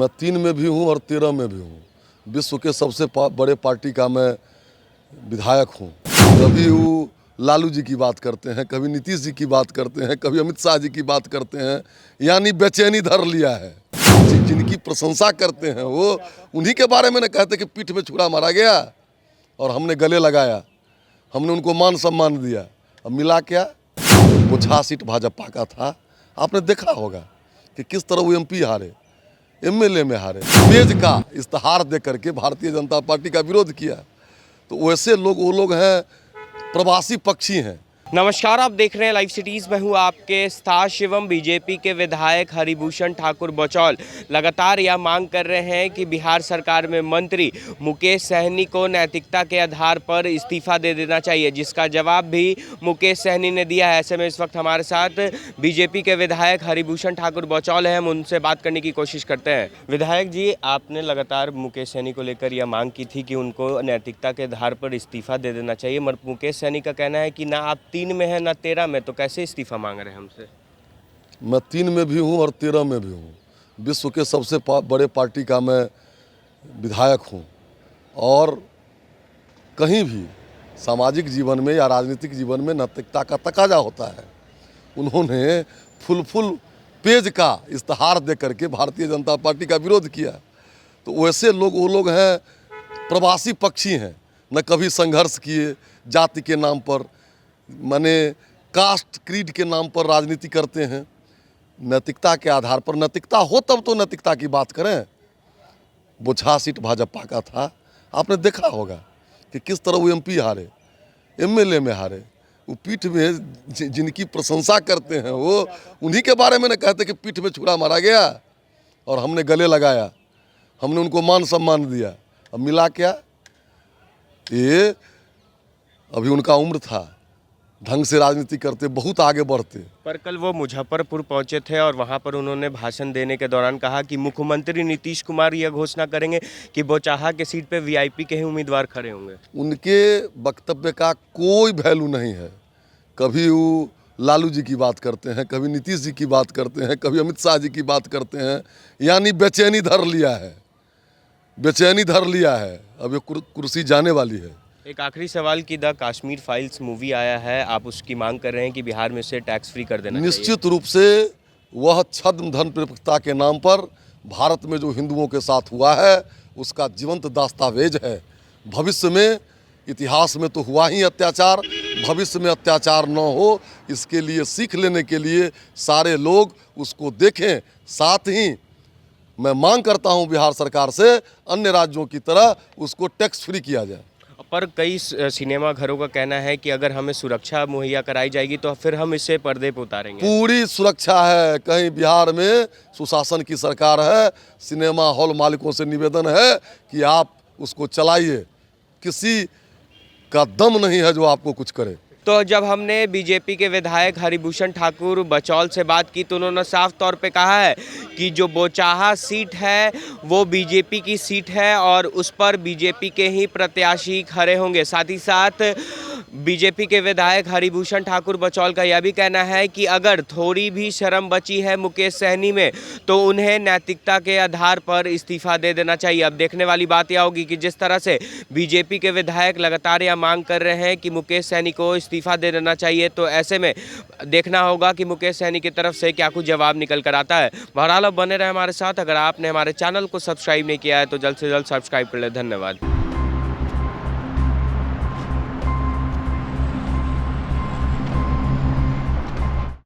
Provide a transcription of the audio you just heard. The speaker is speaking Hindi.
मैं 3 में भी हूँ और 13 में भी हूँ। विश्व के सबसे बड़े पार्टी का मैं विधायक हूँ। कभी वो लालू जी की बात करते हैं, कभी नीतीश जी की बात करते हैं, कभी अमित शाह जी की बात करते हैं, यानी बेचैनी धर लिया है। जिनकी प्रशंसा करते हैं वो उन्हीं के बारे में न कहते कि पीठ में छुरा मारा गया और हमने गले लगाया, हमने उनको मान सम्मान दिया। अब मिला क्या? वो 6 सीट भाजपा का था। आपने देखा होगा कि किस तरह वो MP हारे, MLA में हारे। पेज का इश्तहार दे करके भारतीय जनता पार्टी का विरोध किया। तो वैसे लोग वो लोग हैं, प्रवासी पक्षी हैं। नमस्कार, आप देख रहे हैं लाइव सिटीज़। मैं हूं आपके साथ शिवम। बीजेपी के विधायक हरिभूषण ठाकुर बचौल लगातार यह मांग कर रहे हैं कि बिहार सरकार में मंत्री मुकेश सहनी को नैतिकता के आधार पर इस्तीफा दे देना चाहिए, जिसका जवाब भी मुकेश सहनी ने दिया है। ऐसे में इस वक्त हमारे साथ बीजेपी के विधायक हरिभूषण ठाकुर बचौल हैं। हम उनसे बात करने की कोशिश करते हैं। विधायक जी, आपने लगातार मुकेश सहनी को लेकर यह मांग की थी कि उनको नैतिकता के आधार पर इस्तीफा दे देना चाहिए, मगर मुकेश सहनी का कहना है कि ना आप 3 में है ना 13 में, तो कैसे इस्तीफा मांग रहे हैं हमसे? मैं 3 में भी हूँ और 13 में भी हूँ। विश्व के सबसे बड़े पार्टी का मैं विधायक हूँ और कहीं भी सामाजिक जीवन में या राजनीतिक जीवन में नैतिकता का तकाजा होता है। उन्होंने फुल पेज का इश्तहार दे करके भारतीय जनता पार्टी का विरोध किया। तो वैसे लोग वो लोग हैं, प्रवासी पक्षी हैं। न कभी संघर्ष किए, जाति के नाम पर, माने कास्ट क्रीड के नाम पर राजनीति करते हैं। नैतिकता के आधार पर नैतिकता हो तब तो नैतिकता की बात करें। वो 6 सीट भाजपा का था। आपने देखा होगा कि किस तरह वो MP हारे, MLA में हारे। वो पीठ में जिनकी प्रशंसा करते हैं वो उन्हीं के बारे में न कहते कि पीठ में छुरा मारा गया और हमने गले लगाया, हमने उनको मान सम्मान दिया। अब मिला क्या? ये अभी उनका उम्र था, ढंग से राजनीति करते, बहुत आगे बढ़ते। पर कल वो मुजफ्फरपुर पहुंचे थे और वहां पर उन्होंने भाषण देने के दौरान कहा कि मुख्यमंत्री नीतीश कुमार यह घोषणा करेंगे कि बोचाहा के सीट पे VIP के ही उम्मीदवार खड़े होंगे। उनके वक्तव्य का कोई वैल्यू नहीं है। कभी वो लालू जी की बात करते हैं, कभी नीतीश जी की बात करते हैं, कभी अमित शाह जी की बात करते हैं, यानी बेचैनी धर लिया है, बेचैनी धर लिया है। अब ये कुर्सी जाने वाली है। एक आखिरी सवाल कि द कश्मीर फाइल्स मूवी आया है, आप उसकी मांग कर रहे हैं कि बिहार में से टैक्स फ्री कर देना चाहिए। निश्चित रूप से वह छद्म धन निरपेक्षता के नाम पर भारत में जो हिंदुओं के साथ हुआ है उसका जीवंत दस्तावेज है। भविष्य में, इतिहास में तो हुआ ही अत्याचार, भविष्य में अत्याचार न हो इसके लिए सीख लेने के लिए सारे लोग उसको देखें। साथ ही मैं मांग करता हूं बिहार सरकार से अन्य राज्यों की तरह उसको टैक्स फ्री किया जाए। पर कई सिनेमा घरों का कहना है कि अगर हमें सुरक्षा मुहैया कराई जाएगी तो फिर हम इसे पर्दे पर उतारेंगे। पूरी सुरक्षा है। कहीं बिहार में सुशासन की सरकार है। सिनेमा हॉल मालिकों से निवेदन है कि आप उसको चलाइए। किसी का दम नहीं है जो आपको कुछ करे। तो जब हमने बीजेपी के विधायक हरिभूषण ठाकुर बचौल से बात की तो उन्होंने साफ तौर पे कहा है कि जो बोचाहा सीट है वो बीजेपी की सीट है और उस पर बीजेपी के ही प्रत्याशी खड़े होंगे। साथ ही साथ बीजेपी के विधायक हरिभूषण ठाकुर बचौल का यह भी कहना है कि अगर थोड़ी भी शर्म बची है मुकेश सहनी में तो उन्हें नैतिकता के आधार पर इस्तीफा दे देना चाहिए। अब देखने वाली बात यह होगी कि जिस तरह से बीजेपी के विधायक लगातार यह मांग कर रहे हैं कि मुकेश सहनी को इस्तीफा दे देना चाहिए, तो ऐसे में देखना होगा कि मुकेश सहनी की तरफ से क्या कुछ जवाब निकल कर आता है। बहरहाल अब बने रहे हमारे साथ। अगर आपने हमारे चैनल को सब्सक्राइब नहीं किया है तो जल्द से जल्द सब्सक्राइब कर ले। धन्यवाद।